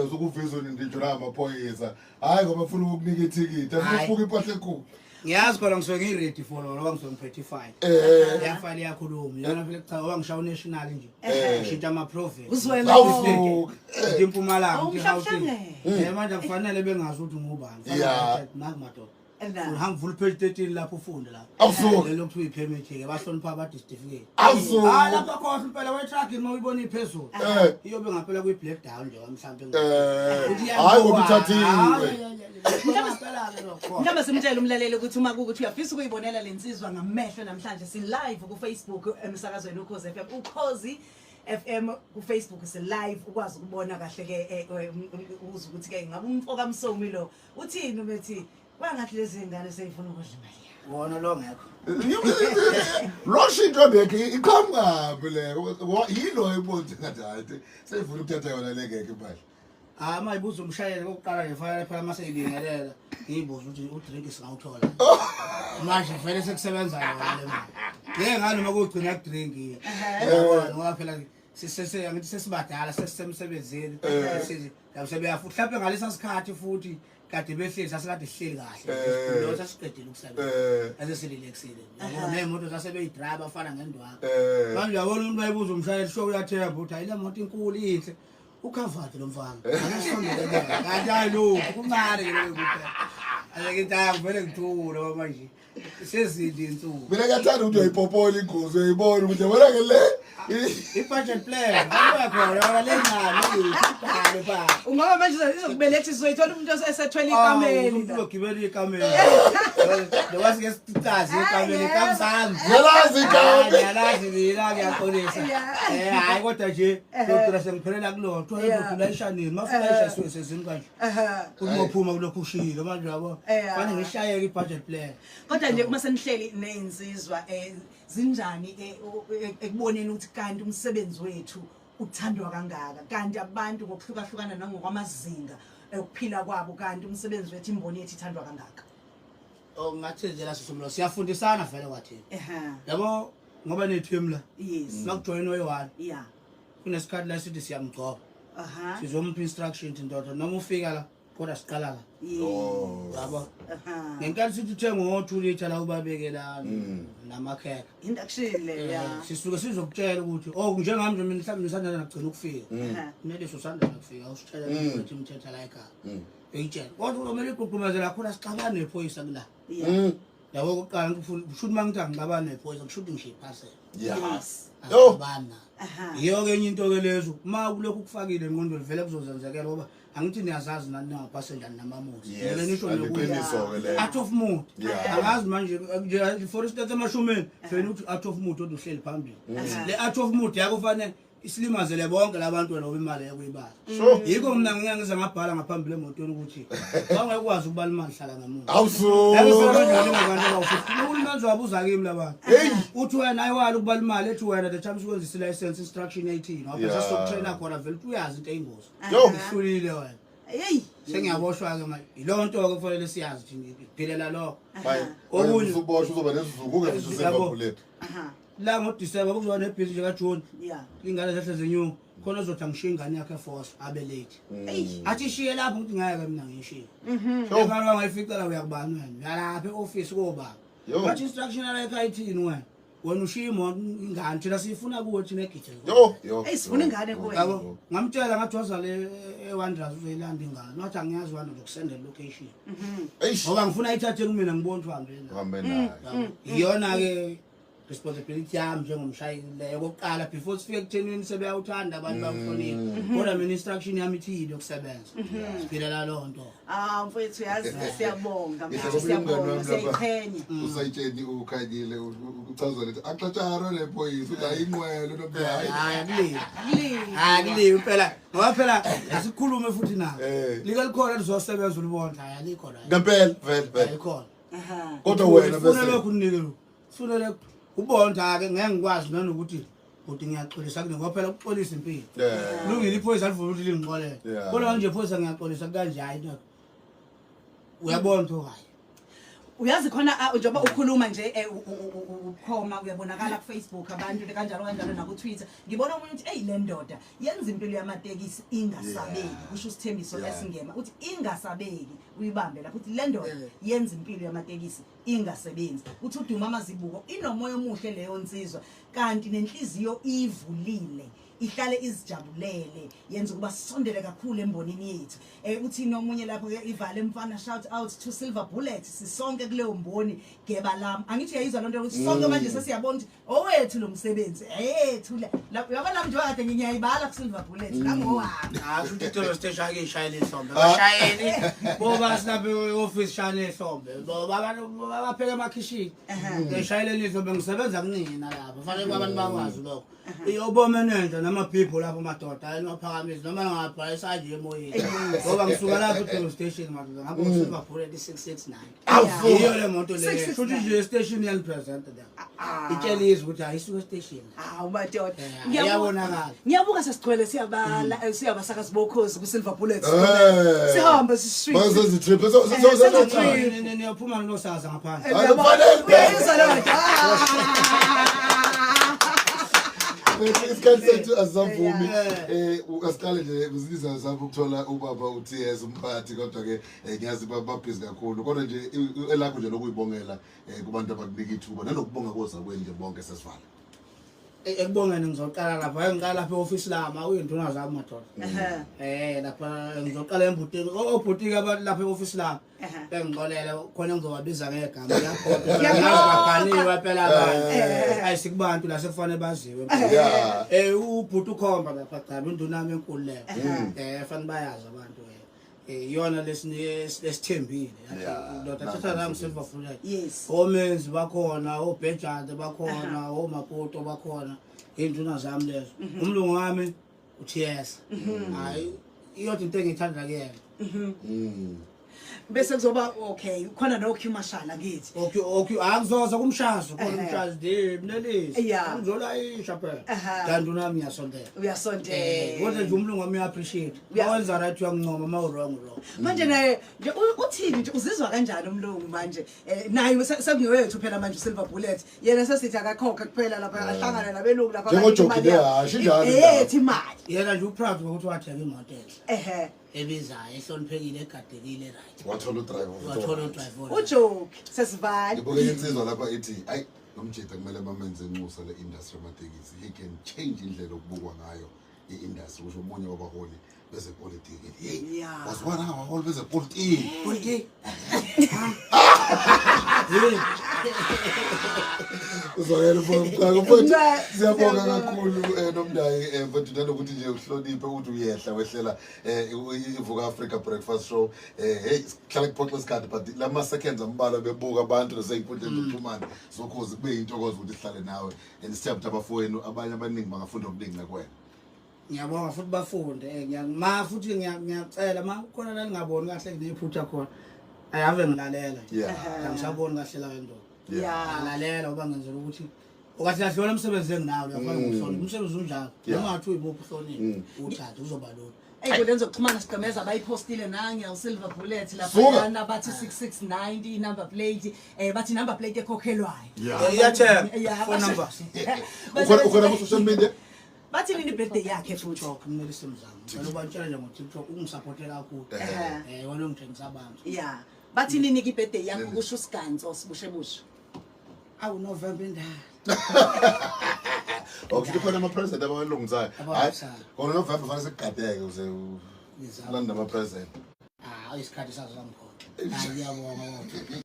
uzokuvisa ndijona amaphoyisa hayi ngoba ufuna ukunika ithikithi akufuka impahla enkulu ngiyazi khona ngisuke ngiready for ngoba ngisuke ngi-35 yafale yakhuluma yona vele cha ngoba ngishawa national nje ngishintsha ama-province uzwela impumalanga ngiHauteng manje kufanele bengazi ukuthi ngubani madoda uhamba vula page 13 lapho ufunde lapho lelo kuthiwa i-permit-ke bahlonipha abadistificate lapha khona impela we-truck uma uyibona iphezulu iyobe ngaphela kwi-black down nje mhlawumbe hayi ngoba uthathiwe mhlawumbe simtshela umlaleli ukuthi uma kuwukuthi uyafisa ukuyibonela le nsizwa ngamehlo namhlanje si-live ku-Facebook emsakazweni ukhozi FM ukhozi FM ku-Facebook si-live ukwazi ukubona kahle-ke uze ukuthi-ke ngabe umfoka msomi lo uthini ubethi kwangathi lezi ngane seyifuna ukudla imali wona lo ngekho lo shinto bekhe iqhamukapi le yilo ayibonze ngathi hayi seyifuna ukuthatha yona le ngeke impahla mayibuza umshayeli kokuqala ngifaka phela maseyibingelela ngiyibuza ukuthi udrink singawuthola manje vele sekusebenza yona le mali ngeke ngani uma kugcina drink ngoba phela angithi sesibadala sesisemsebenzini sebeya futhi mhlawumbe ngalesa sikhathi futhi kade behleli sasikade sihleli kahle lo sasiqedile ukusebenza asesililexile nemoto zasebeyidrayive afana ngendwaka manje yabona umuntu bayibuza umshayeli sho uyathemba ukuthi ayile moto inkulu inhle ukhavate lo mfana akasondele kanti hayi lo kuncane ke lokho ake ngitaya vele ngithule manje sezindi insuku mina ngiyathanda ukuthi uyipopola ingozi uyibona ukuthi yabona ke le i-budget plan akuyakhona lencane ibhale pha ngoba manje izokubeletha izoyithola umuntu esethwele ikameli umuntu ogibela ikameli lokwazi ke sitazi ikameli kamsami yalazi mina ngiyaxolisa hayi kodwa nje kodwa sengiphelela kulotho kodwa ishanini mafuna ishayiswe sezini kanje ukuphuma kulokhu ushilo manje yabo fane ngishayeke i-budget plan kodwa nje uma senihleli nezinsizwa zinjani ekuboneni ukuthi kanti umsebenzi wethu uthandwa kangaka kanti abantu ngokuhlukahlukana nangokwamazinga ukuphila kwabo kanti umsebenzi wethu imboni yethu ithandwa kangaka ngathi nje la sisomlo siyafundisana vele kwathini yabo ngoba neteam la makujoyina oyi-1 kunesikhathi la sithi siyamgcoba sizompha instructions indoda noma ufika la kodwa siqala la yabo ngenkathi sithi uthenga ngo-2 litha la ubabekela namakhekhe induction le sisuke sizokutshela ukuthi njengami nje mina mhlawumbe nisandana nakugcina ukufika neleso sandana kufika usitshela ukuthi umthetha la ekhaya eyitshela kodwa uzomele igqugqumezela khona sixabane nephoyisa kula yabo kuqala kushuthi uma ngithi angixabane nephoyisa kushuthi ngishiye iphasela abana iyo-ke enye into-ke lezo uma kulokhu kufakile engqondweni vele kuzozenzekela ngoba angithi niyazazi nani nangaphasenja namamuzi nisho out of mood angazi manje for instance emashumeni fena ukuthi out of mood kodwa uhleli phambili le out of mood yakho fanele isilimazele bonke labantu wena imali yakuyibala yiko mina ngiyangiza ngabhala ngaphambili emotweni ukuthi bangekwazi ukubala imali hlala ngamuntu ulimanzi wabuza kimi labantu uthi wena ayiwali ukubala imali ethi wena the time ukwenzisa license instruction 18 ngoba sesizokutraina khona vele uthi uyazi into eyingozi ihlulile wena sengiyaboshwa ke manje ilo nto ke kufanele siyazi ukuthi ngiphilela lokho okunye uzoboshwa uzoba nesizungu ungezisevabulethe la ngoDisemba kuzoba nebhizi nje kaJune ingane zahle zenyungu khona uzothi angishiye ingane yakhe force abe late athi ishiye lapho ukuthi ngeke mina ngishiye ngeke ngayifica la uyakubani wena yalapha eoffice koba bathi instruction la ekhaya ithini wena ushiye imoto ingane thina sifuna kuwe thina egithe sifuna ingane kuwe yabo ngamtshela ngathi waza le eWonders uzoyilanda ingane nathi angiyazi wena uzokusendela location ngoba ngifuna ayithathe kumina ngibona ukuthi uhambe nayo iyona ke responsibility yami njengomshayeli okokuqala before sifike ekuthenini sebeyawuthanda abantu bamhlonipha kodwa mina instruction yami ithile yokusebenza siphilela loo nto mfowethu yazi siyabonga siyayiqhenya usayitsheni ukhanyile uchazwa lethi axatsharo le phoyisa ukuthi ayinqwelo nomntu hayi phela ngoba phela asikhulume futhi nawo like likhona lizosebenza ulibona hayi alikho la ngempela vele likhona kodwa wena bese ufuna lokhu unikele ufuna ubonda ke ngeke ngikwazi nanokuthi ukuthi ngiyaxolisa kune ngoba phela ukuxolisa impilo lungile iphoyisa alivula ukuthi lingixolele kodwa nje iphoyisa ngiyaxolisa kanje hayi uyabona to hayi uyazi khona njengoba ukhuluma nje bukhoma uyabonakala ku Facebook abantu kanjalo na ku Twitter ngibona umuntu uthi le ndoda yenza impilo yamatekisi ingasabeki kusho isithembiso lesingema uthi ingasabeki uyibambe lapho uthi le ndoda yenza impilo yamatekisi ingasebenzi uthi uduma amazibuko inomoya omuhle leyo nsizwa kanti nenhliziyo ivulile ihlale izijabulele yenza ukuba sisondele kakhulu embonini yethu uthi nomunye lapho ke ivale mfana shout out to Silver Bullet sisonke kuleyo mboni geba lami angithi uyayizwa lonto ukuthi sonke manje sesiyabona ukuthi owethu lo msebenzi eyethu lapho yabona nje wakade ngiyayibala ku Silver Bullet nangowami futhi to station ake ishayele ihlombe bashayeli boba silapha e-office shayele ihlombe abantu bapheka emakhishini ngishayele ihlombe ngisebenza kunina lapha fanele abantu bakwazi lokho iyobomene nama people lapho madoda ayinophakamisa noma ngapha esaje emoyeni ngoba ngisuka lapho ku station manje ngapho Silver Bullet 669 iyo le moto le futhi nje station yan present la itsheliza ukuthi ayisuka station madoda ngiyabuka sesigcwele siyabasakazi bokhozi ku Silver Bullet sihamba siswitch maze trip niyaphuma nosaza ngaphandle isikhathi sethu asavumi asiqale nje kuzibiza zakho ukuthola ubaba uTS umphathi kodwa ke ngiyazi babhizi kakhulu kodwa nje elakho nje lokuyibongela kubantu abakunika ithuba nanokubonga koza kwenje bonke sesivala ekubongeni ngizoqala lapha ngiqala lapha e-office lama uyinduna zami madoda lapha ngizoqala embutini obhutiki abantu lapha e-office lama bengixolele khona ngizowabiza ngegama ngiyabhaniwe phela abantu ayisikubantu la sekufanele baziwe ubhuti ukhomba lapha cha induna nami enkulu leyo fanele bayazi abantu iyona lesithembile ndoda thatha nami Silver Bullet omenzi bakhona obhejade bakhona omapoto bakhona induna zami lezo umlungu wami uTS hayi iyodwa into engithanda kuyena bese kuzoba okay khona no kumashala kithi okay akuzoza kumshazo khona umshazo mnelisi uzolayisha phela kanti nami uyasondela kodwa nje umlungu wami appreciate wenza right uyangincoma ma wrong manje naye nje uthini nje uzizwa kanjani umlungu manje naye sekungewethu phela manje Silver Bullet yena sesithi akakhokha kuphela lapha ahlangana nabelungu lapha njengojoki lehashi njalo ethi imali yena nje uproud ukuthi wathenga imoto ebizayo ehloniphekile egadekile right wathola udriver ujoke sesivali ngibuke insizwa lapha ithi ayi nomjida kumele bamenze inxusa le industry amatekisi he can change indlela okubukwa ngayo i-industry kusho omunye wabaholi bezepolitiki hey wazwana abaholi bezepolitiki uzwakela mfowethu siyabonga kakhulu nomndayi mfowethu nanokuthi nje uhloniphe ukuthi uyehla wehlela ivuka Africa breakfast show hey sihlala kuphoxa isikhathi but lama seconds ambalwa bebuka abantu nasey'nkundleni zokuxhumana sokhozi kube intokozo ukuthi sihlale nawe and siyabutha abafowenu abanye abaningi bangafunda okuningi nakwena ngiyabonga futhi bafunde futhi ngiyacela ma khona la ngingaboni kahle nginephutha khona ayave ngilalela ngisaboni kahle la nto ngalalela ngoba ngenzela ukuthi okathi lahlona umsebenzi enginawo uyafana ukuhlonipha umsebenzi unjalo noma ngathi uyibuphi uhlonipha uthathe uzoba lona ey'nkundleni zokuxhumana sigqemeza bayipostile nange Silver Bullet lapha bathi 6690 number plate bathi number plate ekhokhelwayo iyathenga phone number ukhona ku social media bathi nini birthday yakhe futhi kumele simzame ngicela ubantshela nje ngo-TikTok ungisupporte kakhulu wena ungithengisa abantu bathi nini birthday yakho kusho usiganzo sibushebushe November indaba okay khona ama-present abawalungisayo hayi khona November fanele sekugadeke uze ulanda ama-present isikhathi sazo sangikhona ngiyabonga